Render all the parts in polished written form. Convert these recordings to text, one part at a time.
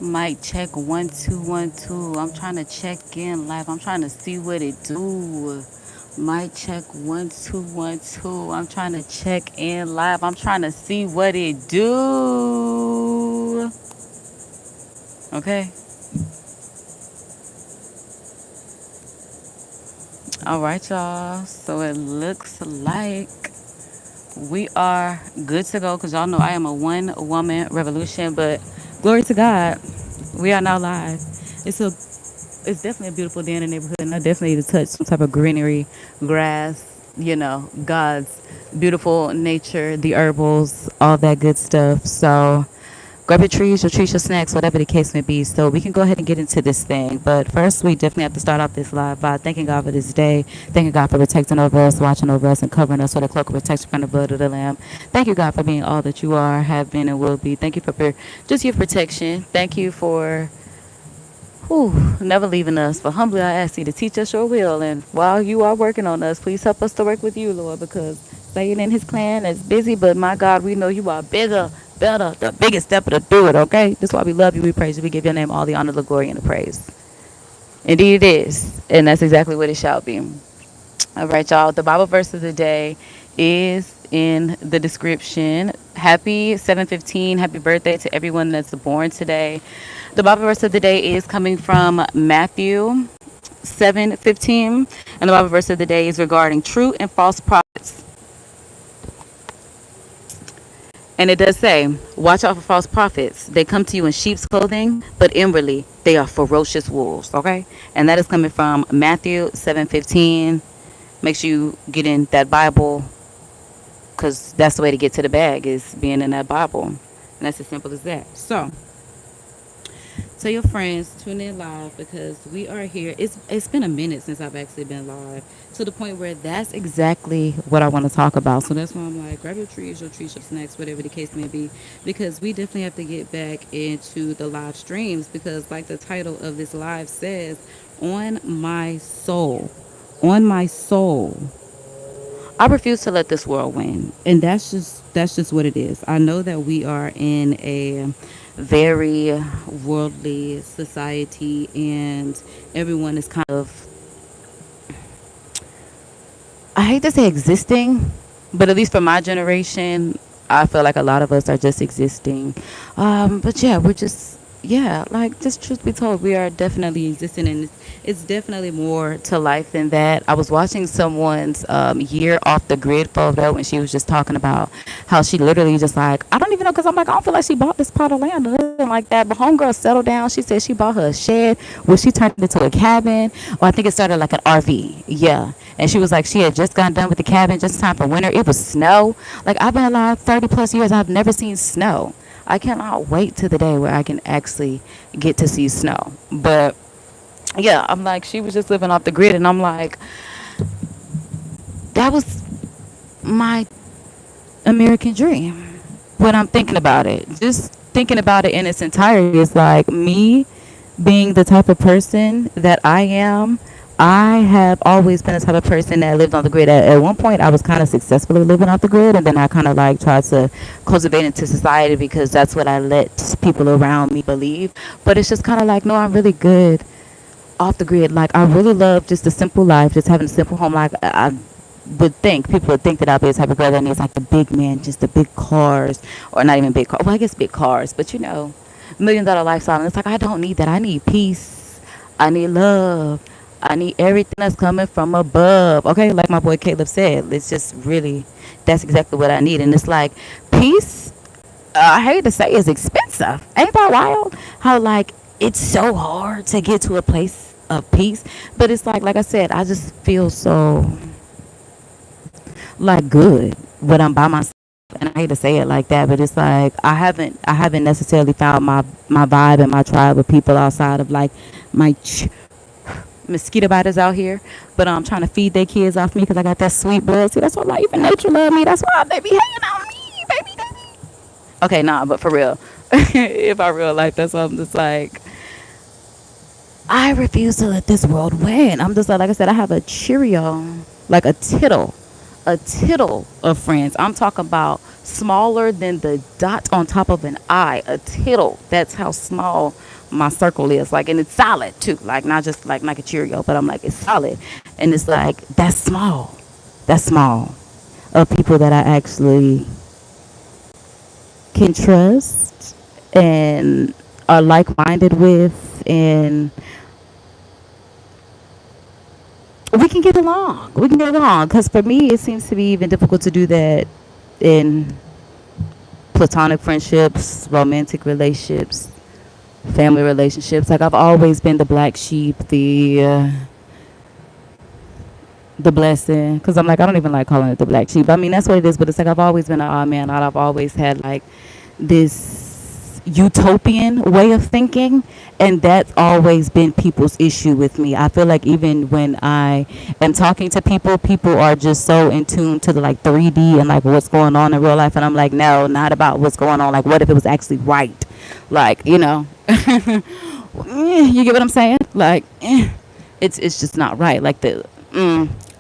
Mic check 1 2 1 2. I'm trying to check in live. I'm trying to see what it do. Mic check 1 2 1 2. I'm trying to check in live. I'm trying to see what it do. Okay. All right, y'all. So it looks like we are good to go because y'all know I am a one woman revolution. But glory to God, we are now live. It's a it's definitely a beautiful day in the neighborhood, and I definitely need to touch some type of greenery, grass, God's beautiful nature, the herbals, all that good stuff. So grab your trees, your snacks, whatever the case may be. So we can go ahead and get into this thing. But first, we definitely have to start off this live by thanking God for this day, thanking God for protecting over us, watching over us, and covering us with a cloak of protection from the blood of the Lamb. Thank you, God, for being all that you are, have been, and will be. Thank you for just your protection. Thank you for never leaving us. For humbly I ask you to teach us your will. And while you are working on us, please help us to work with you, Lord, because Satan and his clan is busy, but my God, we know you are bigger, better, the biggest stepper to do it, okay? That's why we love you, we praise you, we give your name all the honor, the glory, and the praise. Indeed it is. And that's exactly what it shall be. All right, y'all. The Bible verse of the day is in the description. Happy 7:15. Happy birthday to everyone that's born today. The Bible verse of the day is coming from Matthew 7:15, and the Bible verse of the day is regarding true and false prophets. And it does say, watch out for false prophets. They come to you in sheep's clothing, but inwardly they are ferocious wolves. Okay? And that is coming from Matthew 7:15. Make sure you get in that Bible, because that's the way to get to the bag, is being in that Bible. And that's as simple as that. So tell your friends, tune in live because we are here. It's been a minute since I've actually been live, to the point where that's exactly what I want to talk about. So that's why I'm like, grab your trees, your snacks, whatever the case may be, because we definitely have to get back into the live streams because, like the title of this live says, on my soul, on my soul. I refuse to let this world win. And that's just what it is. I know that we are in a very worldly society and everyone is kind of, I hate to say existing, but at least for my generation, I feel like a lot of us are just existing. But yeah, we're just, yeah, like, just truth be told, we are definitely existing, and it's definitely more to life than that. I was watching someone's year off the grid photo, and she was just talking about how she literally just like, I don't even know, because I'm like, I don't feel like she bought this plot of land or nothing like that. But homegirl settled down. She said she bought her a shed, where she turned it into a cabin, or I think it started like an RV. Yeah. And she was like, she had just gotten done with the cabin, just in time for winter. It was snow. Like, I've been alive 30 plus years. I've never seen snow. I cannot wait to the day where I can actually get to see snow. But yeah, I'm like, she was just living off the grid. And I'm like, that was my American dream. When I'm thinking about it, just thinking about it in its entirety is like me being the type of person that I am. I have always been the type of person that lived on the grid. At one point, I was kind of successfully living off the grid, and then I kind of like tried to cultivate into society because that's what I let people around me believe. But it's just kind of like, no, I'm really good off the grid. Like, I really love just a simple life, just having a simple home. Like, I would think people would think that I'd be the type of girl that needs like the big man, just the big cars, or not even big cars. Well, I guess big cars, but $1 million lifestyle. And it's like, I don't need that. I need peace. I need love. I need everything that's coming from above. Okay, like my boy Caleb said, it's just really, that's exactly what I need. And it's like, peace, I hate to say, is expensive. Ain't that wild? How like it's so hard to get to a place of peace, but it's like I said, I just feel so like good when I'm by myself. And I hate to say it like that, but it's like I haven't necessarily found my vibe and my tribe of people outside of like my mosquito biters out here. But I'm trying to feed their kids off me because I got that sweet blood. See, that's why like even nature love me. That's why they be hating on me, baby. Okay, nah, but for real, if I real life, that's why I'm just like, I refuse to let this world win. I'm just like I said, I have a Cheerio, like a tittle a tittle of friends. I'm talking about smaller than the dot on top of an I. A tittle. That's how small my circle is. Like, and it's solid too. Like, not just like a Cheerio, but I'm like, it's solid. And it's like, that's small. That's small. Of people that I actually can trust and are like-minded with, and we can get along. We can get along. Because for me, it seems to be even difficult to do that in platonic friendships, romantic relationships, family relationships. Like, I've always been the black sheep, the blessing. Because I'm like, I don't even like calling it the black sheep. I mean, that's what it is. But it's like, I've always been an odd man out. I've always had like this utopian way of thinking, and that's always been people's issue with me. I feel like even when I am talking to people, people are just so in tune to the like 3D and like what's going on in real life, and I'm like, no, not about what's going on. Like, what if it was actually right? Like, you know, you get what I'm saying? Like, it's just not right. Like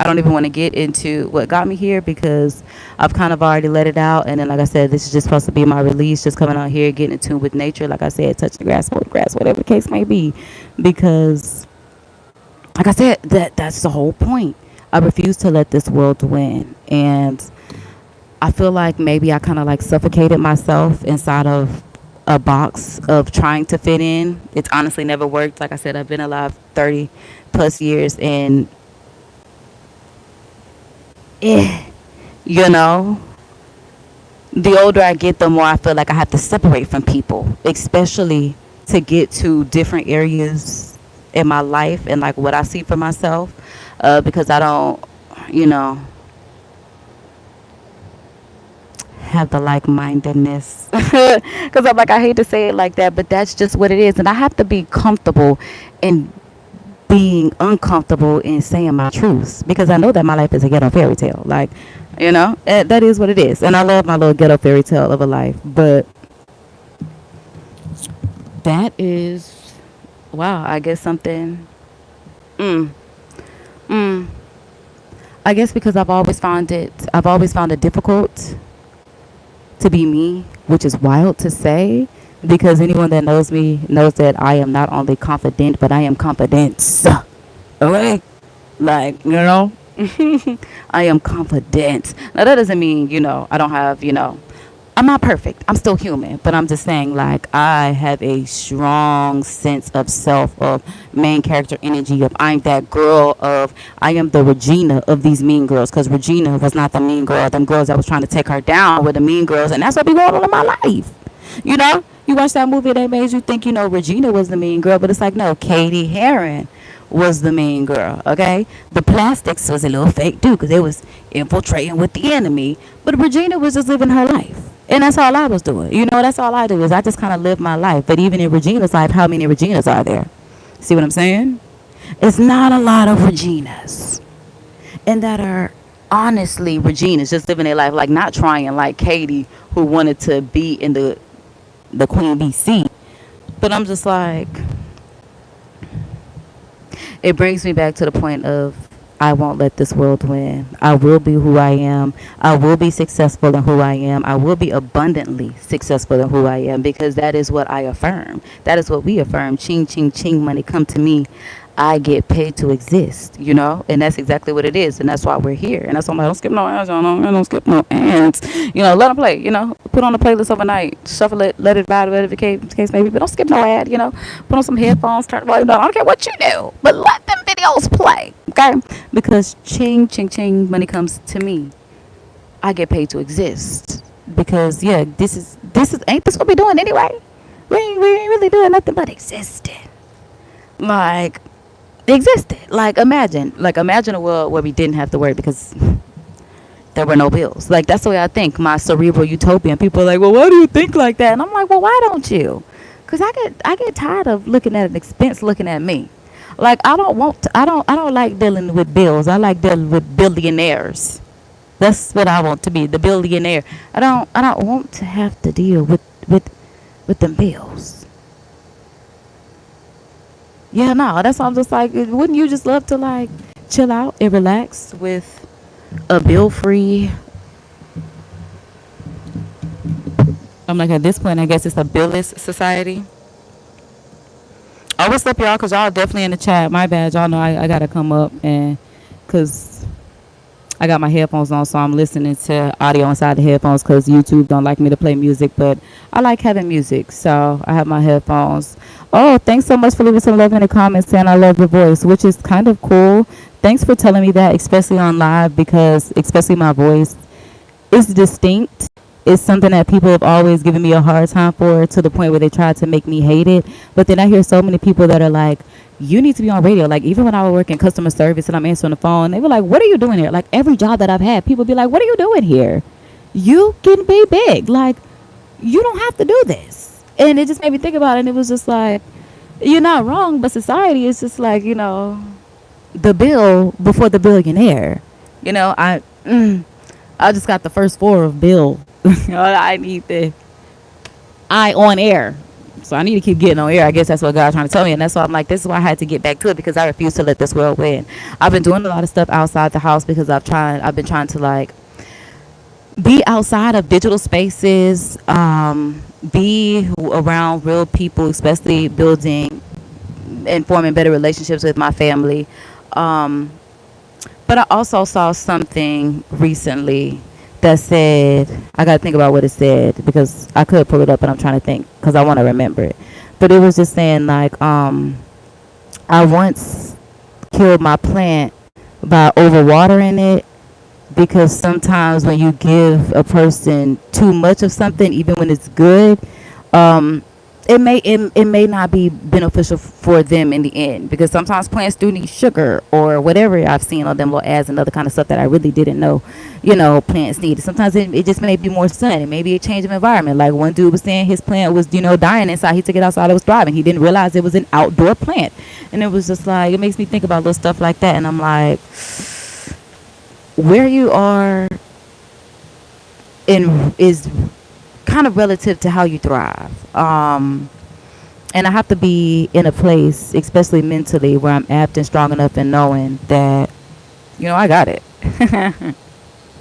I don't even want to get into what got me here, because I've kind of already let it out. And then, like I said, this is just supposed to be my release, just coming out here, getting in tune with nature. Like I said, touching the grass, mowing the grass, whatever the case may be. Because, like I said, that's the whole point. I refuse to let this world win. And I feel like maybe I kind of like suffocated myself inside of a box of trying to fit in. It's honestly never worked. Like I said, I've been alive 30 plus years, and you know, the older I get, the more I feel like I have to separate from people, especially to get to different areas in my life and like what I see for myself, because I don't, you know, have the like-mindedness. Because I'm like, I hate to say it like that, but that's just what it is. And I have to be comfortable in being uncomfortable in saying my truths, because I know that my life is a ghetto fairy tale. Like, you know, that is what it is. And I love my little ghetto fairy tale of a life. But that is, wow, I guess something. Mm, mm, I guess because I've always found it difficult to be me, which is wild to say, because anyone that knows me knows that I am not only confident, but I am confidence. Okay? Like, you know, I am confident. Now, that doesn't mean, you know, I don't have, you know, I'm not perfect. I'm still human. But I'm just saying, like, I have a strong sense of self, of main character energy, of I'm that girl, of I am the Regina of these mean girls. Because Regina was not the mean girl. Them girls that was trying to take her down were the mean girls. And that's what be going on in my life. You know? You watch that movie that made you think, you know, Regina was the mean girl. But it's like, no, Katie Heron was the mean girl, okay? The plastics was a little fake, too, because it was infiltrating with the enemy. But Regina was just living her life. And that's all I was doing. You know, that's all I do, is I just kind of live my life. But even in Regina's life, how many Reginas are there? See what I'm saying? It's not a lot of Reginas. And that are honestly Reginas, just living their life, like not trying like Katie, who wanted to be in the Queen Bee seat. But I'm just like, it brings me back to the point of, I won't let this world win. I will be who I am. I will be successful in who I am. I will be abundantly successful in who I am, because that is what I affirm. That is what we affirm. Ching, ching, ching, money come to me. I get paid to exist, you know? And that's exactly what it is. And that's why we're here. And that's why I'm like, don't skip no ads, y'all. Don't skip no ads. You know, let them play, you know? Put on the playlist overnight. Shuffle it, let it ride, whatever the case may be. But don't skip no ad, you know? Put on some headphones, turn the volume down. I don't care what you do. But let them videos play, okay? Because ching, ching, ching, money comes to me. I get paid to exist. Because, yeah, this is ain't this what we doing anyway? We ain't really doing nothing but existing. Like, existed. Like, imagine a world where we didn't have to worry because there were no bills. Like, that's the way I think. My cerebral utopian. People are like, well, why do you think like that? And I'm like, well, why don't you? Because I get tired of looking at an expense looking at me. Like, I don't like dealing with bills. I like dealing with billionaires. That's what I want to be, the billionaire. I don't want to have to deal with them bills. Yeah, no, that's why I'm just like, wouldn't you just love to like chill out and relax with a bill free. I'm like, at this point, I guess it's a billless society. Oh, what's up, y'all? Because y'all definitely in the chat. My bad. Y'all know I got to come up and because I got my headphones on, so I'm listening to audio inside the headphones because YouTube don't like me to play music, but I like having music, so I have my headphones. Oh, thanks so much for leaving some love in the comments saying I love your voice, which is kind of cool. Thanks for telling me that, especially on live, because especially my voice is distinct. It's something that people have always given me a hard time for, to the point where they tried to make me hate it. But then I hear so many people that are like, you need to be on radio. Like, even when I would work in customer service and I'm answering the phone, they were like, what are you doing here? Like, every job that I've had, people be like, what are you doing here? You can be big. Like, you don't have to do this. And it just made me think about it. And it was just like, you're not wrong, but society is just like, the bill before the billionaire. I just got the first four of bill. I need the I on air. So I need to keep getting on air. I guess that's what God's trying to tell me. And that's why I'm like, this is why I had to get back to it, because I refuse to let this world win. I've been doing a lot of stuff outside the house because I've been trying to like be outside of digital spaces, be around real people, especially building and forming better relationships with my family. Um, but I also saw something recently that said, I got to think about what it said because I could pull it up, but I'm trying to think because I want to remember it. But it was just saying like, I once killed my plant by overwatering it, because sometimes when you give a person too much of something, even when it's good, um, it may not be beneficial for them in the end, because sometimes plants do need sugar or whatever. I've seen on them little ads and other kind of stuff that I really didn't know, plants needed. Sometimes it just may be more sun. It may be a change of environment. Like one dude was saying his plant was, dying inside. He took it outside. It was thriving. He didn't realize it was an outdoor plant. And it was just like, it makes me think about little stuff like that. And I'm like, where you are in is kind of relative to how you thrive. And I have to be in a place, especially mentally, where I'm apt and strong enough and knowing that, I got it.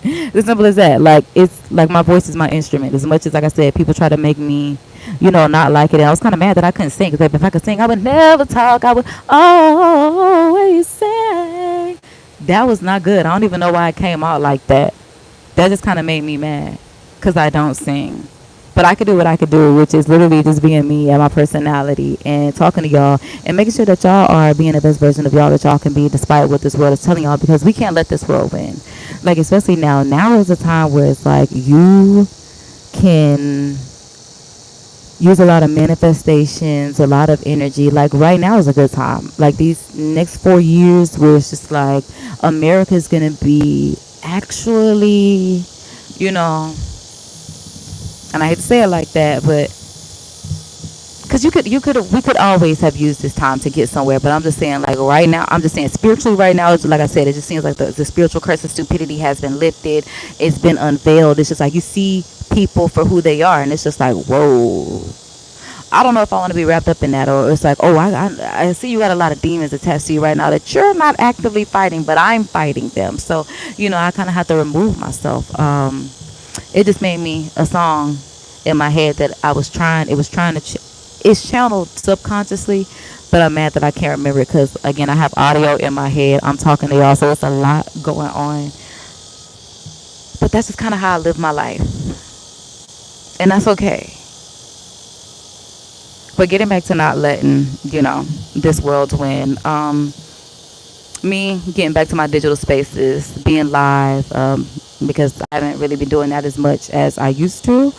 As simple as that. Like, it's like my voice is my instrument. As much as, like I said, people try to make me, not like it. And I was kind of mad that I couldn't sing, because if I could sing, I would never talk. I would always sing. That was not good. I don't even know why it came out like that. That just kind of made me mad because I don't sing. But I could do what I could do, which is literally just being me and my personality and talking to y'all and making sure that y'all are being the best version of y'all that y'all can be, despite what this world is telling y'all, because we can't let this world win. Like, especially now. Now is a time where it's like you can use a lot of manifestations, a lot of energy. Like, right now is a good time. Like, these next 4 years where it's just like America's going to be actually, and I hate to say it like that, but because we could always have used this time to get somewhere. But I'm just saying, like, right now, I'm just saying spiritually right now, it's like I said, it just seems like the spiritual curse of stupidity has been lifted. It's been unveiled. It's just like you see people for who they are, and it's just like, whoa. I don't know if I want to be wrapped up in that, or it's like, oh, I see you got a lot of demons attached to you right now that you're not actively fighting, but I'm fighting them. So, I kind of have to remove myself. It just made me a song in my head that it's channeled subconsciously, but I'm mad that I can't remember it because, again, I have audio in my head. I'm talking to y'all, so it's a lot going on. But that's just kind of how I live my life. And that's okay. But getting back to not letting, this world win. Me getting back to my digital spaces, being live, because I haven't really been doing that as much as I used to.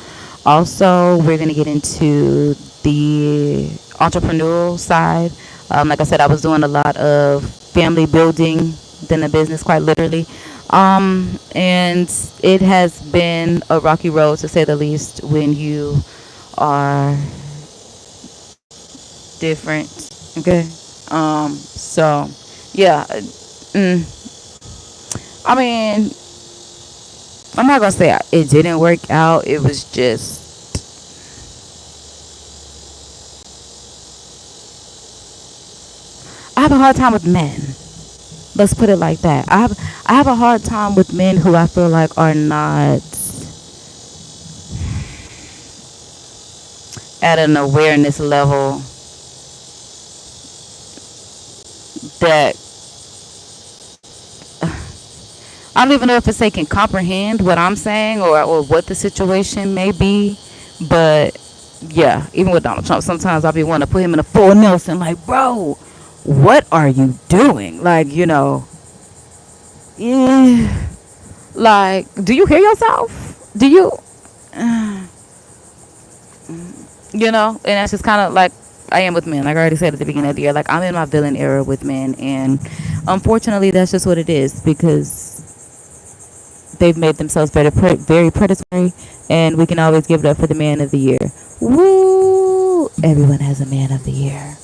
Also, we're going to get into the entrepreneurial side. Like I said, I was doing a lot of family building than the business, quite literally. And it has been a rocky road, to say the least, when you are different. Okay. So, yeah. I mean, I'm not going to say it didn't work out. It was just, I have a hard time with men. Let's put it like that. I have a hard time with men who I feel like are not at an awareness level that I don't even know if it's they can comprehend what I'm saying or what the situation may be. But yeah, even with Donald Trump, sometimes I'll be wanting to put him in a full Nelson, like, bro, what are you doing? Like, yeah, like, do you hear yourself? Do you, and that's just kind of like I am with men. Like I already said at the beginning of the year, like I'm in my villain era with men, and unfortunately, that's just what it is because they've made themselves very predatory, and we can always give it up for the man of the year. Woo! Everyone has a man of the year.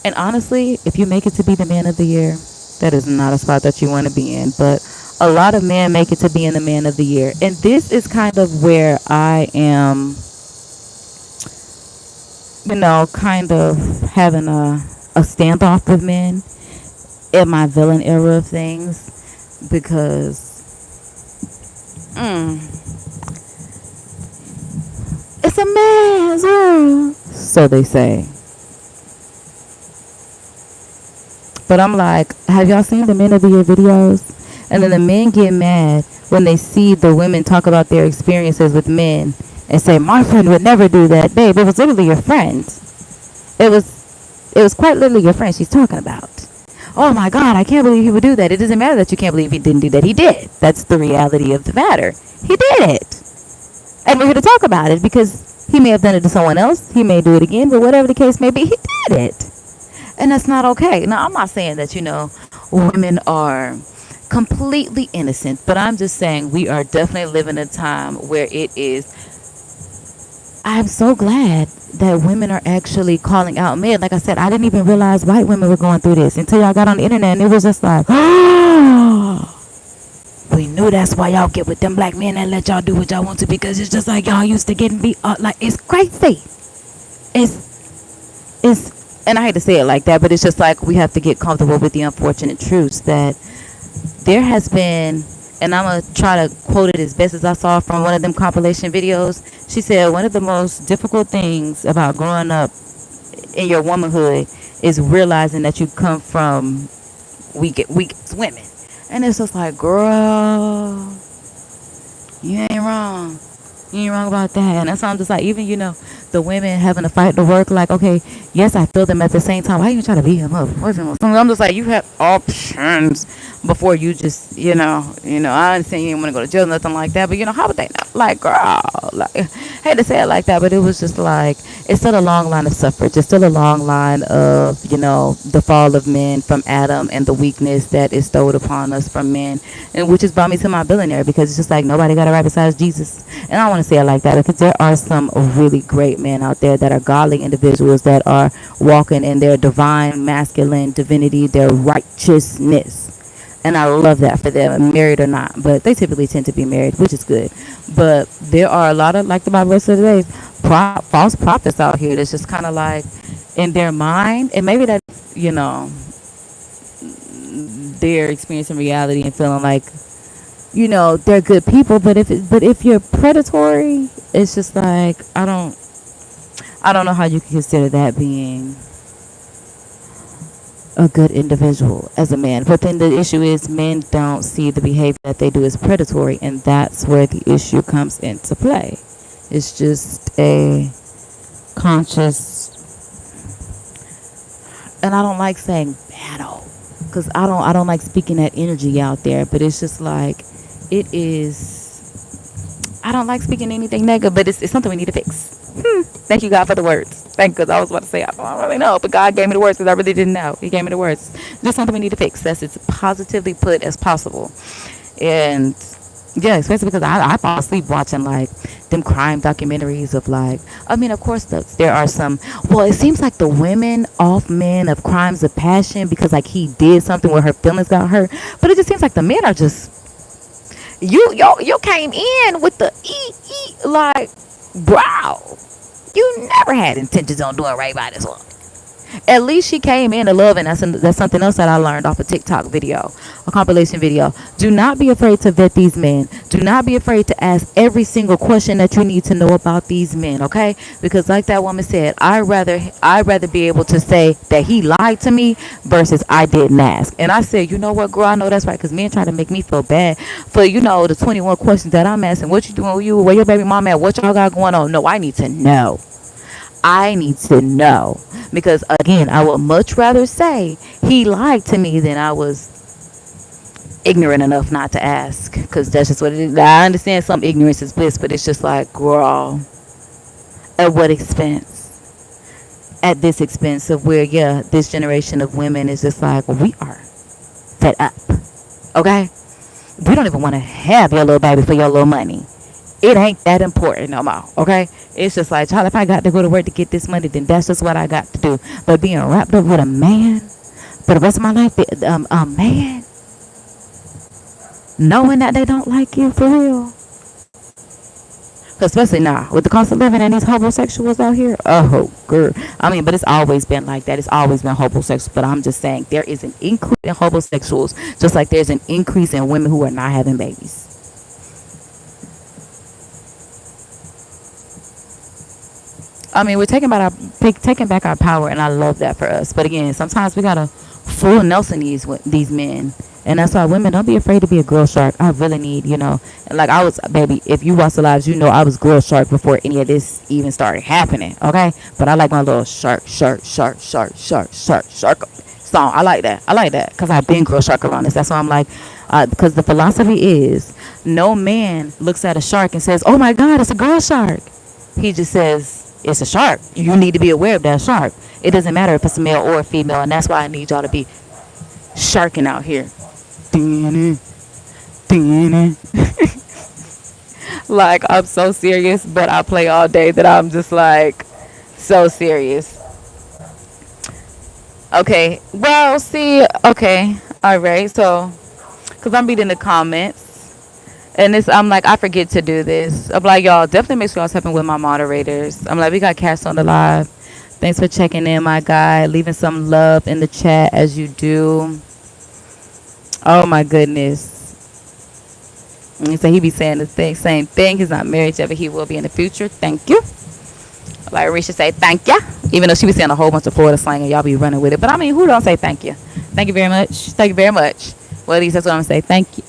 And honestly, if you make it to be the man of the year, that is not a spot that you want to be in. But a lot of men make it to being the man of the year. And this is kind of where I am, kind of having a standoff with men in my villain era of things. Because it's a man's world, so they say. But I'm like, have y'all seen the men of the year videos? And then the men get mad when they see the women talk about their experiences with men and say, my friend would never do that. Babe, it was literally your friend. It was quite literally your friend she's talking about. Oh my God, I can't believe he would do that. It doesn't matter that you can't believe he didn't do that. He did. That's the reality of the matter. He did it. And we're here to talk about it because he may have done it to someone else. He may do it again, but whatever the case may be, he did it. And that's not okay. Now, I'm not saying that, women are completely innocent, but I'm just saying we are definitely living a time where it is. I'm so glad that women are actually calling out men. Like I said, I didn't even realize white women were going through this until y'all got on the internet, and it was just like, oh, we knew that's why y'all get with them black men that let y'all do what y'all want to, because it's just like y'all used to getting beat up. Like, it's crazy. It's, and I hate to say it like that, but it's just like we have to get comfortable with the unfortunate truths that there has been. And I'm going to try to quote it as best as I saw from one of them compilation videos. She said, one of the most difficult things about growing up in your womanhood is realizing that you come from weak women. And it's just like, girl, you ain't wrong. You ain't wrong about that. And that's why I'm just like, even, the women having to fight to work, like, okay, yes, I feel them at the same time. Why you try to beat him up? I'm just like, you have options before you just, I understand you didn't want to go to jail, nothing like that, but, how would they know? Like, girl, like, I hate to say it like that, but it was just like, it's still a long line of suffrage. It's still a long line of, the fall of men from Adam and the weakness that is stowed upon us from men, and which has brought me to my billionaire, because it's just like nobody got it right besides Jesus. And I don't want to say it like that, because there are some really great men out there that are godly individuals that are walking in their divine masculine divinity, their righteousness. And I love that for them, married or not. But they typically tend to be married, which is good. But there are a lot of, like the Bible says today, false prophets out here that's just kind of like in their mind. And maybe that, they're experiencing reality and feeling like, they're good people. But if you're predatory, it's just like, I don't know how you can consider that being a good individual as a man. But then the issue is men don't see the behavior that they do as predatory, and that's where the issue comes into play. It's just a conscious, and I don't like saying battle, because I don't like speaking that energy out there, but it's just like it is. I don't like speaking anything negative, but it's something we need to fix. Thank you, God, for the words. Thank you, because I was about to say, I don't really know, but God gave me the words because I really didn't know. He gave me the words. Just something we need to fix. That's as positively put as possible. And yeah, especially because I fall asleep watching like them crime documentaries of like, I mean, of course, there are some, well, it seems like the women off men of crimes of passion because like he did something where her feelings got hurt. But it just seems like the men are just, you came in with the like, wow. You never had intentions on doing right by this one. At least she came in to love, and that's something else that I learned off a TikTok video, a compilation video. Do not be afraid to vet these men. Do not be afraid to ask every single question that you need to know about these men, okay? Because like that woman said, I'd rather be able to say that he lied to me versus I didn't ask. And I said, you know what, girl, I know that's right, because men try to make me feel bad for, the 21 questions that I'm asking. What you doing with you? Where your baby mama at? What y'all got going on? No, I need to know. I need to know, because again, I would much rather say he lied to me than I was ignorant enough not to ask, because that's just what it is. I understand some ignorance is bliss, but it's just like, girl, at what expense? At this expense of where, yeah, this generation of women is just like, we are fed up, okay? We don't even want to have your little baby for your little money. It ain't that important no more, okay? It's just like, child, if I got to go to work to get this money, then that's just what I got to do. But being wrapped up with a man for the rest of my life, a man, knowing that they don't like you for real. Especially now, with the cost of living and these homosexuals out here. Oh, girl. I mean, but it's always been like that. It's always been homosexual. But I'm just saying, there is an increase in homosexuals, just like there's an increase in women who are not having babies. I mean, we're taking back our power, and I love that for us. But again, sometimes we gotta full Nelson these men, and that's why women, don't be afraid to be a girl shark. I really need, like I was, baby. If you watch the lives, I was girl shark before any of this even started happening. Okay, but I like my little shark song. I like that because I've been girl shark around this. That's why I'm like, because the philosophy is, no man looks at a shark and says, "Oh my God, it's a girl shark." He just says, it's a shark. You need to be aware of that shark. It doesn't matter if it's a male or a female, and that's why I need y'all to be sharking out here. Like, I'm so serious, but I play all day that I'm just like so serious. Okay, well, see, okay, all right, so, because I'm reading the comments. And I'm like, I forget to do this. I'm like, y'all, definitely make sure y'all tapping with my moderators. I'm like, we got Cash on the live. Thanks for checking in, my guy. Leaving some love in the chat as you do. Oh, my goodness. And so he be saying the same thing. He's not married yet, but he will be in the future. Thank you. Like Arisha say, thank ya. Even though she be saying a whole bunch of Florida slang and y'all be running with it. But I mean, who don't say thank you? Thank you very much. Thank you very much. Well, at least that's what I'm going to say. Thank you.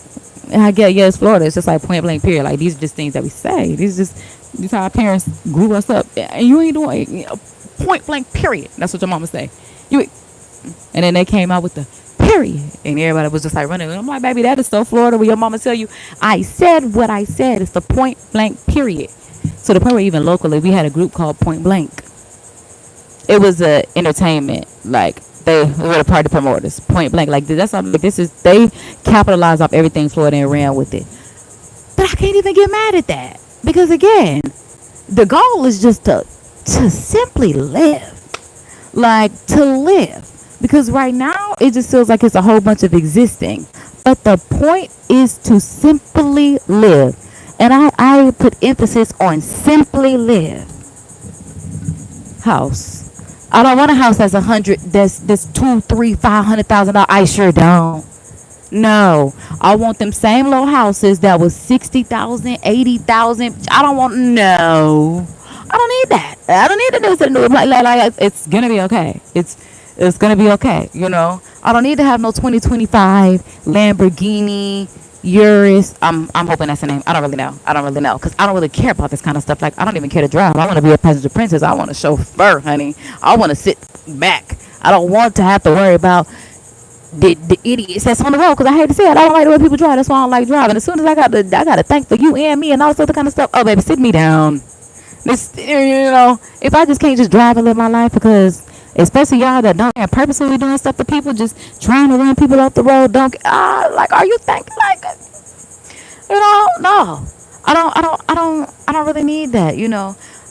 And I get, it's Florida. It's just like point blank period. Like, these are just things that we say. These how our parents grew us up. And you ain't doing point blank period. That's what your mama say. And then they came out with the period, and everybody was just like running. I'm like, baby, that is so Florida. Where your mama tell you, I said what I said. It's the point blank period. So the point where even locally we had a group called Point Blank. It was a entertainment, like. They were the party promoters, point blank. Like, that's not, like, they capitalized off everything Florida and ran with it. But I can't even get mad at that, because again, the goal is just to simply live, like, to live. Because right now it just feels like it's a whole bunch of existing, but the point is to simply live. And I put emphasis on simply live. House. I don't want a house that's that's $200,000, $300,000, $500,000. I sure don't. No, I want them same little houses that was $60,000, $80,000. I don't want. No, I don't need that. I don't need to do something. Like it's gonna be okay. It's gonna be okay. I don't need to have no 2025 Lamborghini. Urus, I'm hoping that's the name. I don't really know, because I don't really care about this kind of stuff. Like, I don't even care to drive. I want to be a passenger princess. I want to chauffeur, honey. I want to sit back. I don't want to have to worry about the idiots that's on the road, because I hate to say it, I don't like the way people drive. That's why I don't like driving. As soon as I got to thank for you and me and all this other kind of stuff, oh baby, sit me down. This, if I just can't just drive and live my life, because especially y'all that don't have purposely doing stuff to people, just trying to run people off the road, like, are you thinking like, no, I don't really need that.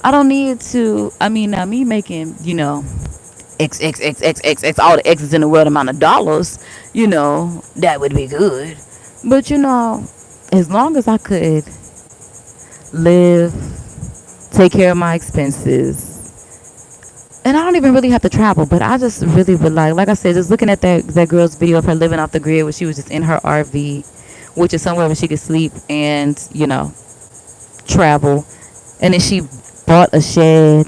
I don't need to. I mean, now me making, X all the X's in the world amount of dollars, that would be good. But as long as I could live, take care of my expenses, and I don't even really have to travel, but I just really would like I said, just looking at that girl's video of her living off the grid, where she was just in her RV, which is somewhere where she could sleep and travel, and then she bought a shed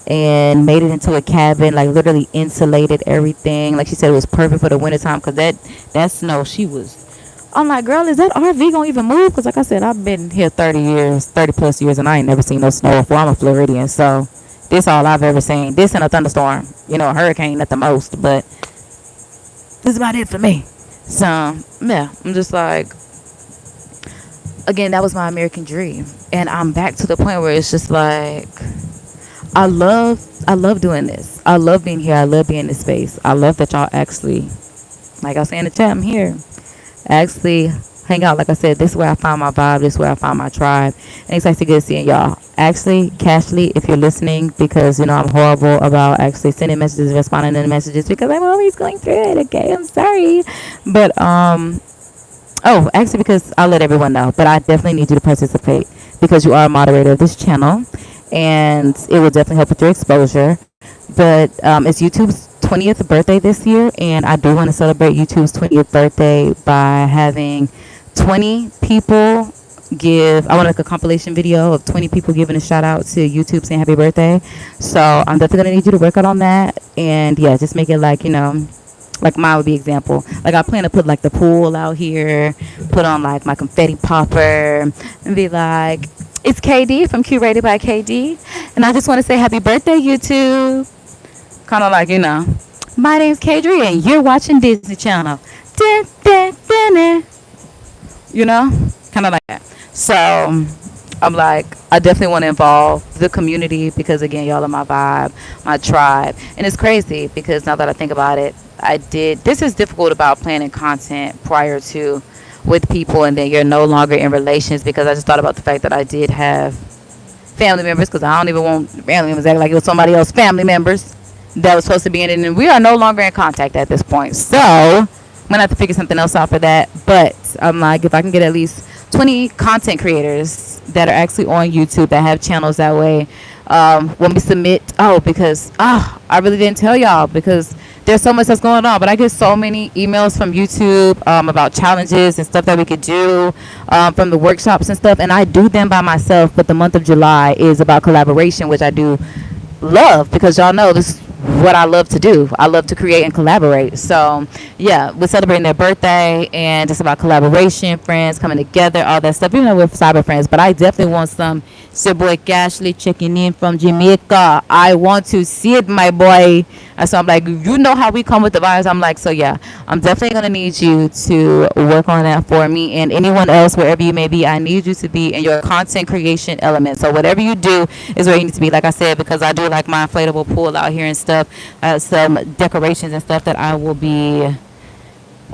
and made it into a cabin, like literally insulated everything. Like she said, it was perfect for the wintertime because that snow, she was. I'm like, girl, is that RV gonna even move? Because like I said, I've been here 30 plus years, and I ain't never seen no snow before. I'm a Floridian, so this all I've ever seen. This and a thunderstorm, a hurricane at the most, but this is about it for me. So yeah, I'm just like, again, that was my American dream, and I'm back to the point where it's just like, I love doing this. I love being here. I love being in this space. I love that y'all actually, like I was saying in the chat, I'm here. Actually hang out. Like I said, this is where I found my vibe. This is where I found my tribe. And it's actually good seeing y'all. Actually, Cashly, if you're listening, because I'm horrible about actually sending messages, responding to the messages, because I'm always going through it. Okay, I'm sorry, but oh, actually, because I'll let everyone know, but I definitely need you to participate because you are a moderator of this channel, and it will definitely help with your exposure. But it's YouTube's 20th birthday this year, and I do want to celebrate YouTube's 20th birthday by having 20 people give. I want to make a compilation video of 20 people giving a shout out to YouTube saying happy birthday. So I'm definitely gonna need you to work out on that, and yeah, just make it like like mine would be example. Like I plan to put like the pool out here, put on like my confetti popper, and be like, it's KD from Curated by KD, and I just want to say happy birthday, YouTube. Kind of like my name's Kadri, and you're watching Disney Channel. Dun, dun, dun, dun. Kind of like that. So I'm like, I definitely want to involve the community because again, y'all are my vibe, my tribe, and it's crazy because now that I think about it, this is difficult about planning content prior to with people, and then you're no longer in relations, because I just thought about the fact that I did have family members, because I don't even want family members acting like it was somebody else's family members that was supposed to be in it, and we are no longer in contact at this point. So I'm gonna have to figure something else out for that. But I'm like, if I can get at least 20 content creators that are actually on YouTube that have channels that way, when we submit, because I really didn't tell y'all because there's so much that's going on, but I get so many emails from YouTube about challenges and stuff that we could do from the workshops and stuff, and I do them by myself, but the month of July is about collaboration, which I do love because y'all know this is what I love to do. I love to create and collaborate. So yeah, we're celebrating their birthday, and it's about collaboration, friends coming together, all that stuff, even though we're cyber friends. But I definitely want some. It's your boy Cashly checking in from Jamaica. I want to see it, my boy. So I'm like, how we come with the vibes. I'm like, so yeah, I'm definitely gonna need you to work on that for me, and anyone else, wherever you may be, I need you to be in your content creation element. So whatever you do is where you need to be, like I said, because I do like my inflatable pool out here and stuff, some decorations and stuff that I will be,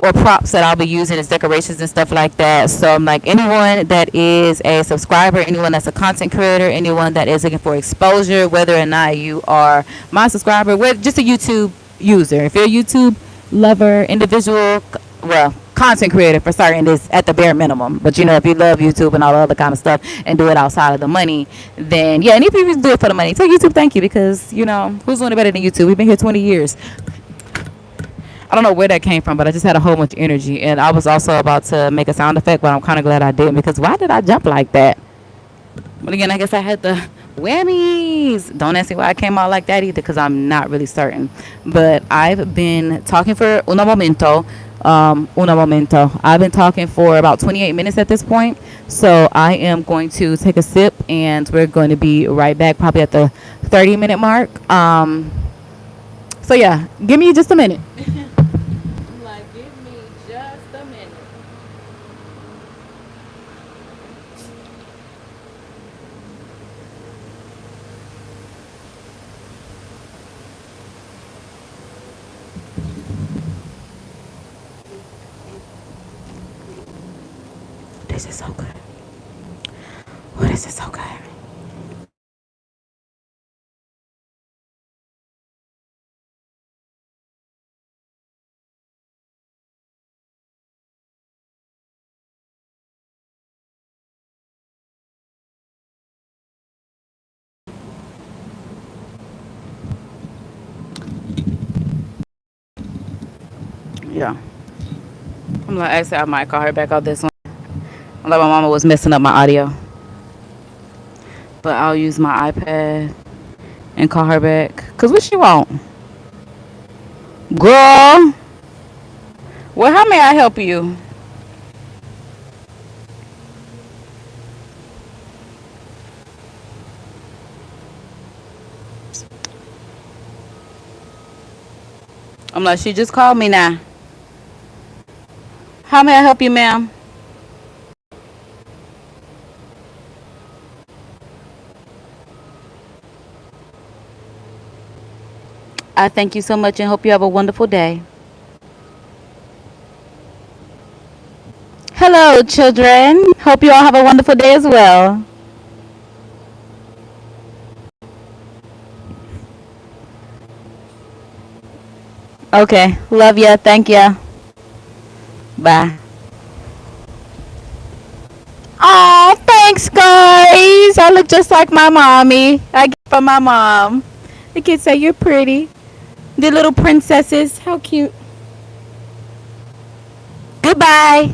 or props that I'll be using as decorations and stuff like that. So I'm like, anyone that is a subscriber, anyone that's a content creator, anyone that is looking for exposure, whether or not you are my subscriber, just a YouTube user, if you're a YouTube lover, individual, well, content creator for certain is at the bare minimum. But if you love YouTube and all the other kind of stuff and do it outside of the money, then yeah, and if you do it for the money, tell YouTube thank you, because who's doing it better than YouTube? We've been here 20 years. I don't know where that came from, but I just had a whole bunch of energy, and I was also about to make a sound effect, but I'm kind of glad I didn't, because why did I jump like that? But again, I guess I had the whammies. Don't ask me why I came out like that either, because I'm not really certain. But I've been talking for un momento. I've been talking for about 28 minutes at this point, so I am going to take a sip, and we're going to be right back, probably at the 30-minute mark. So yeah, give me just a minute. This is so good. Oh, this is so good. Yeah. I'm like, actually, I might call her back out this one. I'm like, my mama was messing up my audio. But I'll use my iPad and call her back. Because what she want? Girl. Well, how may I help you? I'm like, she just called me now. How may I help you, ma'am? I thank you so much and hope you have a wonderful day. Hello, children. Hope you all have a wonderful day as well. Okay. Love ya. Thank ya. Bye. Oh, thanks, guys. I look just like my mommy. I get from my mom. The kids say you're pretty. The little princesses. How cute. Goodbye.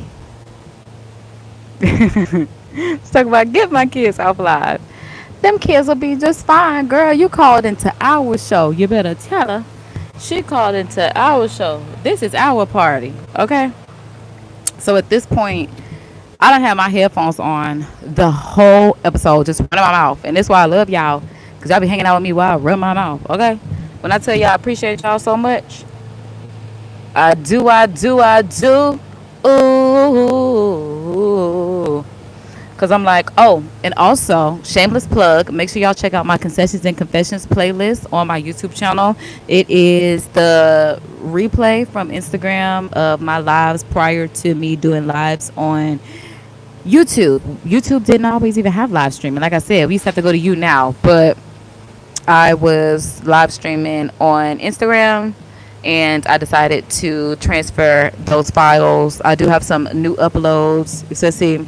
Let's talk about get my kids off live. Them kids will be just fine, girl. You called into our show. You better tell her. She called into our show. This is our party, okay? So at this point, I don't have my headphones on the whole episode, just running my mouth. And that's why I love y'all, because y'all be hanging out with me while I run my mouth, okay? When I tell y'all I appreciate y'all so much, I do, I do, I do. Ooh. Because I'm like, oh, and also, shameless plug, make sure y'all check out my Concessions and Confessions playlist on my YouTube channel. It is the replay from Instagram of my lives prior to me doing lives on YouTube. YouTube didn't always even have live streaming. Like I said, we used to have to go to you now, but I was live streaming on Instagram and I decided to transfer those files. I do have some new uploads. So see,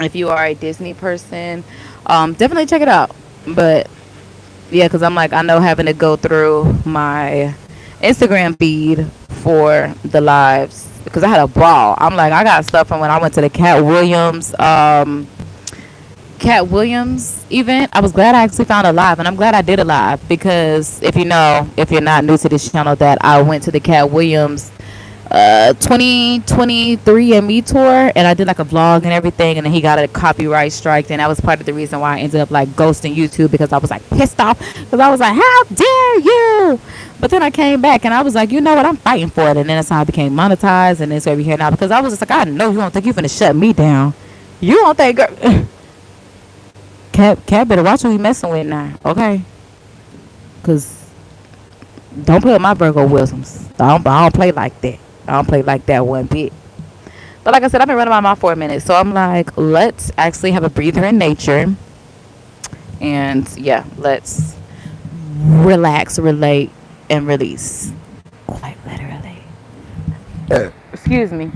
if you are a Disney person, definitely check it out. But yeah, because I'm like, I know having to go through my Instagram feed for the lives, because I had a ball. I'm like, I got stuff from when I went to the Cat Williams event. I was glad I actually found a live, and I'm glad I did a live, because if you know, if you're not new to this channel, that I went to the Cat Williams 2023 and me tour, and I did like a vlog and everything, and then he got a copyright strike, and that was part of the reason why I ended up like ghosting YouTube, because I was like pissed off, because I was like, how dare you. But then I came back and I was like, you know what, I'm fighting for it, and then that's how I became monetized, and that's where we're here now, because I was just like, I know you don't think you're gonna shut me down. You don't think Cat better watch who he messing with now, okay? Because don't play with my Virgo wisdoms. I don't play like that. I don't play like that one bit. But like I said, I've been running my mouth for a minute. So I'm like, let's actually have a breather in nature. And yeah, let's relax, relate, and release. Quite literally. Excuse me.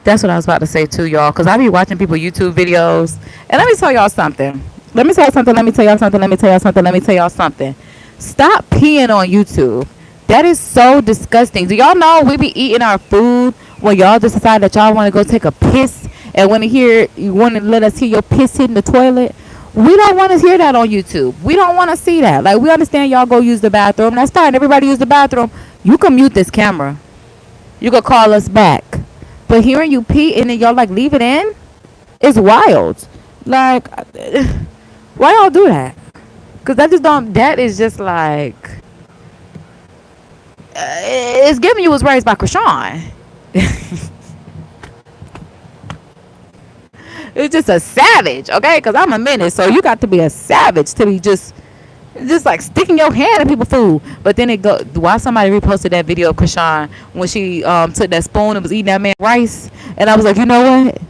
That's what I was about to say too, y'all. Because I be watching people YouTube videos. And let me tell y'all something. Let me tell y'all something. Let me tell y'all something. Let me tell y'all something. Let me tell y'all something. Stop peeing on YouTube. That is so disgusting. Do y'all know we be eating our food when y'all just decide that y'all want to go take a piss and you want to let us hear your piss hitting the toilet? We don't want to hear that on YouTube. We don't want to see that. Like, we understand y'all go use the bathroom. That's fine. Everybody use the bathroom. You can mute this camera. You can call us back. But hearing you pee and then y'all like leave it in is wild. Like, why y'all do that? Because that is just like, it's giving you was raised by Krishan. It's just a savage, okay? Because I'm a menace, so you got to be a savage to be just like sticking your hand in people's food. But then why somebody reposted that video of Krishan when she took that spoon and was eating that man's rice, and I was like, you know what?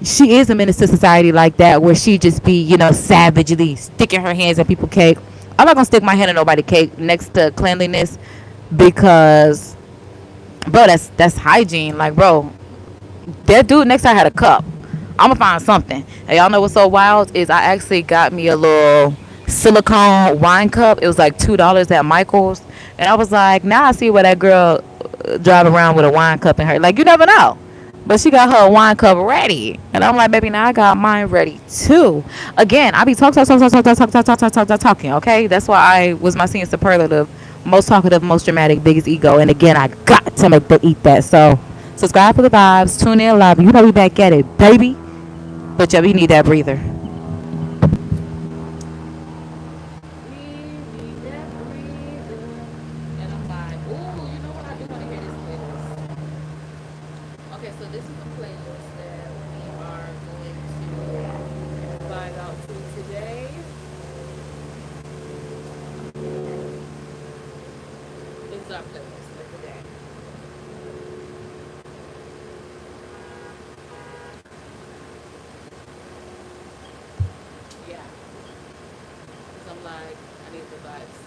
She is a menace to society like that, where she just be, savagely sticking her hands in people's cake. I'm not gonna stick my hand in nobody's cake next to cleanliness, because, bro, that's hygiene. Like, bro, that dude next time had a cup. I'm gonna find something. And y'all know what's so wild is I actually got me a little silicone wine cup. It was like $2 at Michael's, and I was like, now I see where that girl drive around with a wine cup in her. Like, you never know. But she got her wine cup ready. And I'm like, baby, now I got mine ready too. Again, I be talking, okay? That's why I was my senior superlative. Most talkative, most dramatic, biggest ego. And again, I got to make the eat that. So, subscribe for the vibes. Tune in live. You know we back at it, baby. But yeah, we need that breather. Okay, so this is the playlist that we are going to vibe out to today. This is our playlist for today. Yeah, because I'm like, I need the vibes.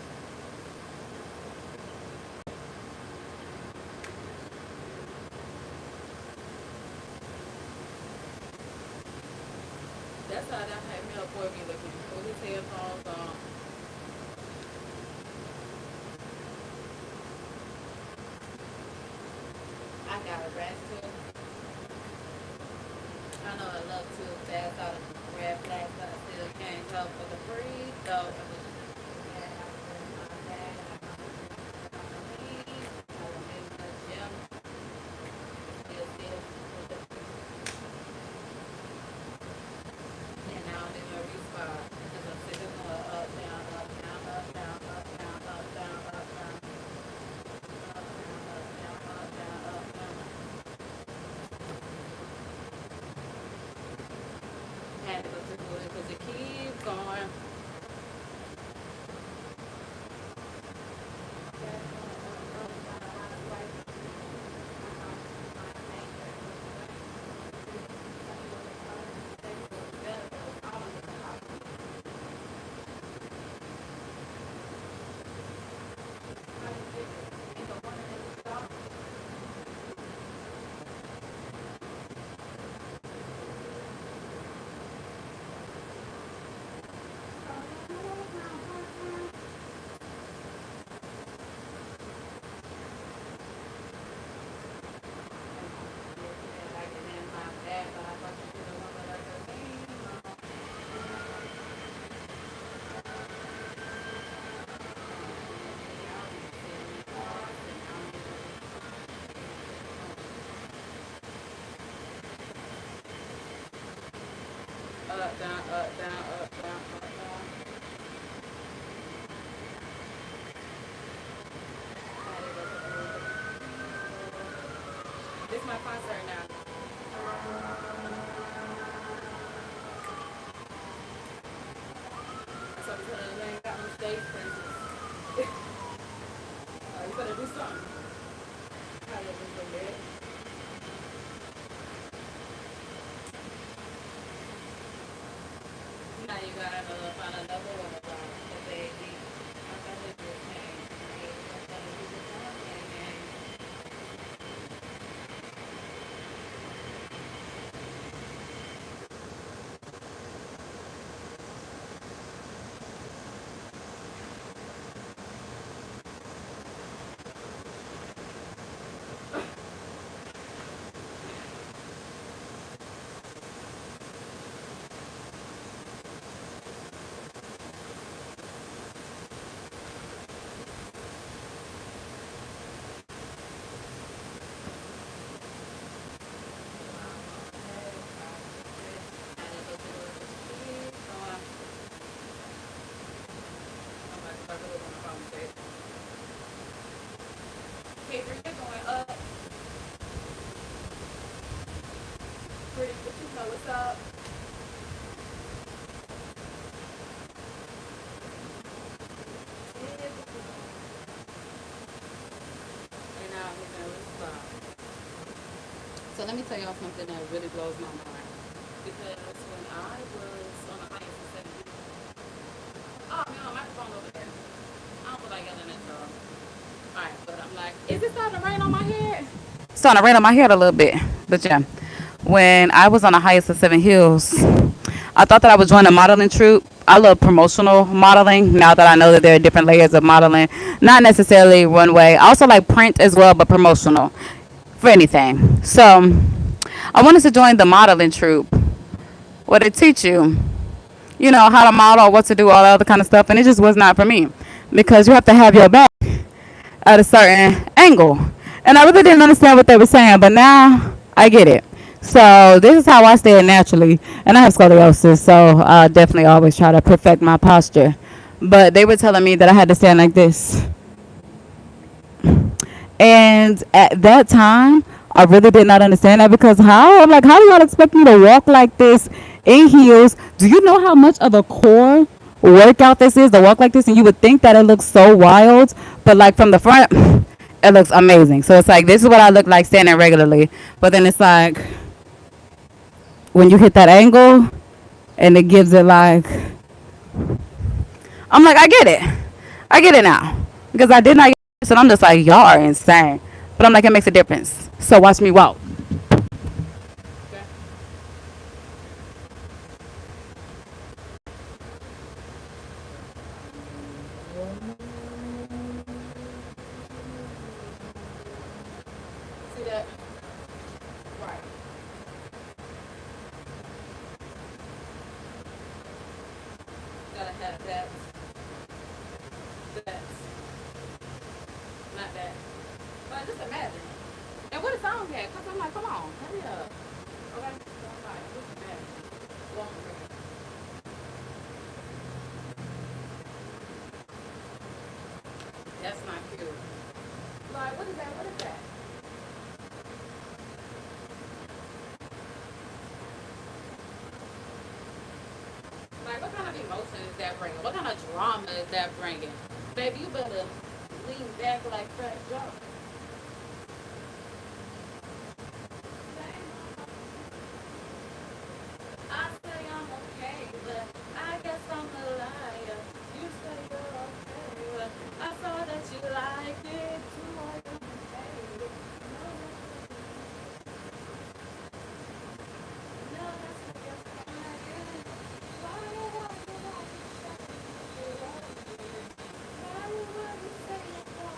That's how that had me up boy be looking with his headphones on. I got a rest too. I know I love to pass out of red flags, but I still can't help but to breathe. So it was yeah, I was in my bag, I got my weed, I was in the gym, still with the and now I'm in a respot because I'm sitting up, down, up, down, up, down, up, down, up, down, up, down, up, down, up, down, up, down. Had to go to the because it keeps going. Up, down, up, down, up, down, up, down. This is my concert now. So because you ain't got no stage presence. You better do something. How you just go there? Now you gotta find another one of them. Baby. I'm gonna do change. I'm gonna do something. Okay, we're going up. Pretty, but you know what's up. And now I'm in a spot. So let me tell y'all something that really blows my mind. Because when I was on the highest of 70, oh, man, my microphone over there. I don't feel like yelling at y'all. Alright, but I'm like, is it starting to rain on my head? It's starting to rain on my head a little bit. But yeah, when I was on the highest of 7 hills, I thought that I was joining a modeling troupe. I love promotional modeling now that I know that there are different layers of modeling. Not necessarily runway. I also like print as well, but promotional for anything. So I wanted to join the modeling troupe where they teach you, how to model, what to do, all that other kind of stuff. And it just was not for me because you have to have your back at a certain angle. And I really didn't understand what they were saying, but now I get it. So this is how I stand naturally. And I have scoliosis, so I definitely always try to perfect my posture. But they were telling me that I had to stand like this. And at that time, I really did not understand that because how? I'm like, how do y'all expect me to walk like this in heels? Do you know how much of a core workout this is to walk like this? And you would think that it looks so wild, but like from the front, it looks amazing. So it's like, this is what I look like standing regularly. But then it's like, when you hit that angle and it gives it like, I'm like, I get it. I get it now. Because I did not get this, and I'm just like, y'all are insane. But I'm like, it makes a difference. So watch me walk. See that? Right. Gotta have that. That. Not that. But just imagine. And what a song had? Because I'm like, come on, hurry up. Okay? So I'm like, just imagine. Longer. That's not cute. Like, what is that? What is that? Like, what kind of emotion is that bringing? What kind of drama is that bringing? Baby, you better lean back like Fat Joe. I say I'm okay, but I guess I'm a liar. You say you're okay, but I saw that you like it too. Are you okay? No, no, that's what you're crying. Why you want to like it? Why you want to say you're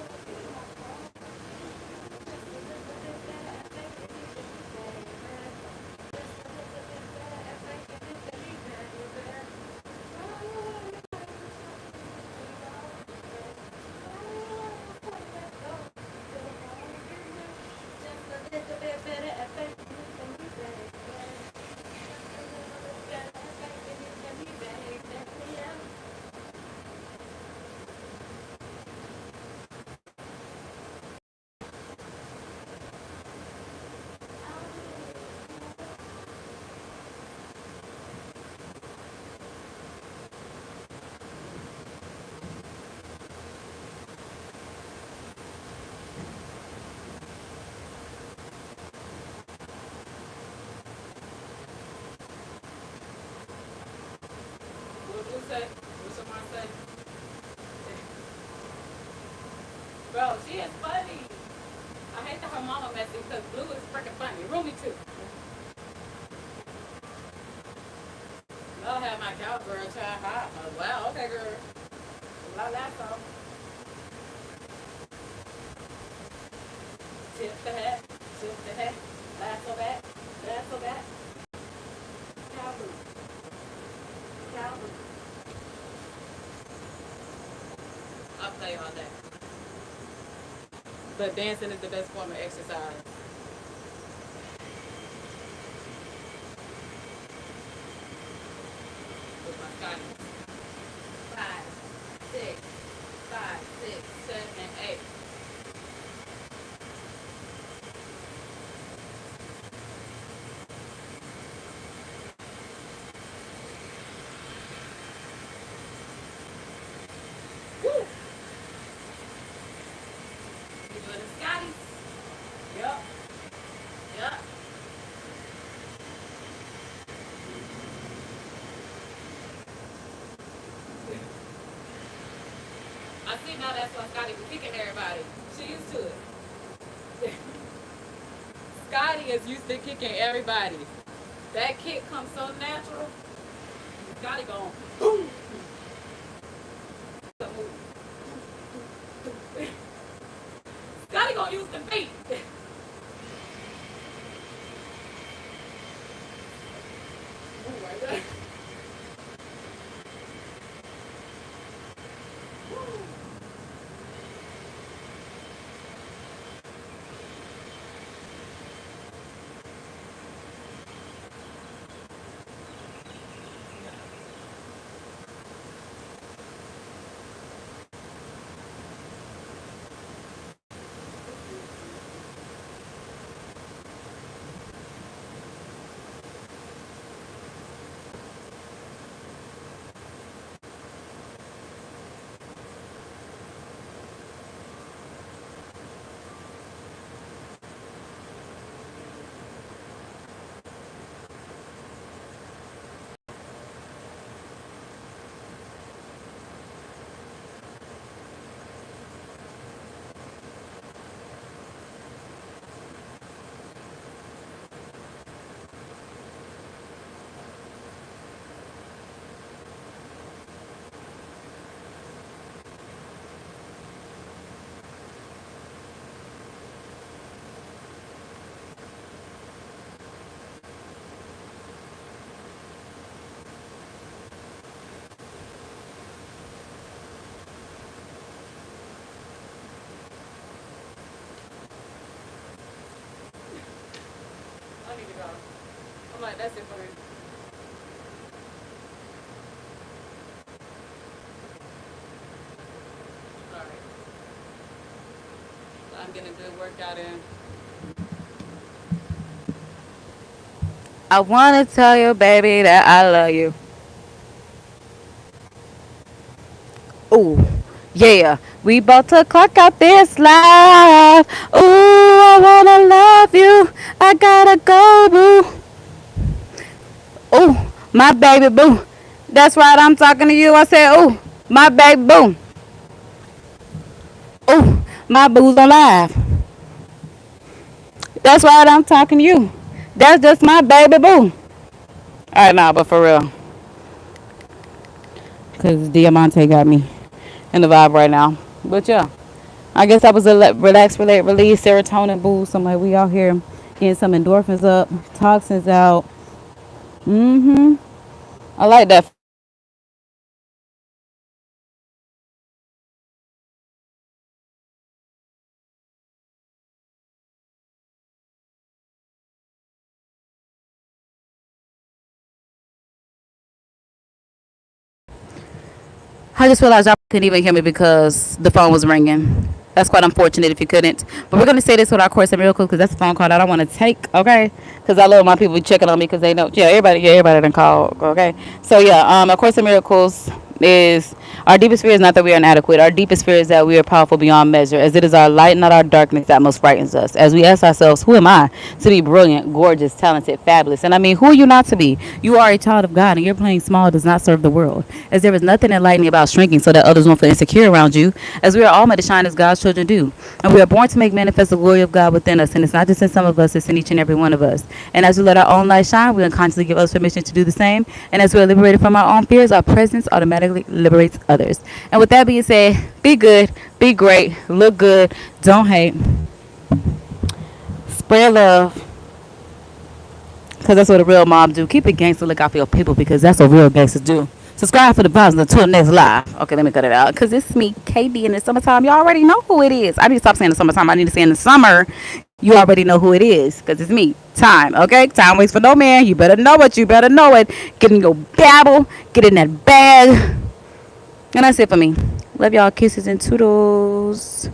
what you say? What someone say? Bro, she is funny. I hate that her mama messy because Blue is freaking funny. Roomy too. I'll have my cowgirl try hot. Wow, okay, girl. La la so. Tip the hat, tip the hat. Lasso back, lasso back. Cowgirl, cowgirl. I'll play all day. But dancing is the best form of exercise. With my Scotty. 5, 6, 5, 6, 7, 8. Woo! You doing the Scotties? Yup. Yup. I see now that's why Scotty was kicking everybody. She used to it. Scotty is used to kicking everybody. That kick comes so natural. Scotty gone. Boom. Scotty gonna use the feet. I need to go. I'm like, that's it for me. Alright. So I'm getting a good workout in. I wanna tell you, baby, that I love you. Ooh, yeah. We about to clock out this life. Ooh, I wanna love you. I gotta go, boo. Ooh, my baby boo. That's right, I'm talking to you. I said, ooh, my baby boo. Ooh, my boo's on live. That's right, I'm talking to you. That's just my baby boo. Alright, nah, but for real. Because Diamante got me in the vibe right now. But yeah, I guess that was a relax, relate, release, serotonin boost. I'm like, we out here getting some endorphins up, toxins out. I like that. I just realized y'all couldn't even hear me because the phone was ringing. That's quite unfortunate if you couldn't. But we're going to say this with our Course in Miracles because that's a phone call that I want to take, okay? Because I love my people checking on me because they know, everybody done called, okay? So, yeah, A Course in Miracles is our deepest fear is not that we are inadequate. Our deepest fear is that we are powerful beyond measure, as it is our light, not our darkness, that most frightens us. As we ask ourselves, who am I to be brilliant, gorgeous, talented, fabulous? And I mean, who are you not to be? You are a child of God, and your playing small does not serve the world. As there is nothing enlightening about shrinking so that others won't feel insecure around you, as we are all meant to shine as God's children do. And we are born to make manifest the glory of God within us, and it's not just in some of us, it's in each and every one of us. And as we let our own light shine, we unconsciously give us permission to do the same. And as we are liberated from our own fears, our presence automatically liberates others. And with that being said, be good, be great, look good, don't hate, spread love, because that's what a real mom do. Keep it gangster, look out for your people, because that's what real gangsters do. Subscribe for the vibes until the next live. Okay, let me cut it out, because it's me, KD, in the summertime. You already know who it is. I need to stop saying the summertime. I need to say in the summer. You already know who it is, because it's me. Time, okay? Time waits for no man. You better know it. You better know it. Get in your babble. Get in that bag. And that's it for me. Love y'all. Kisses and toodles.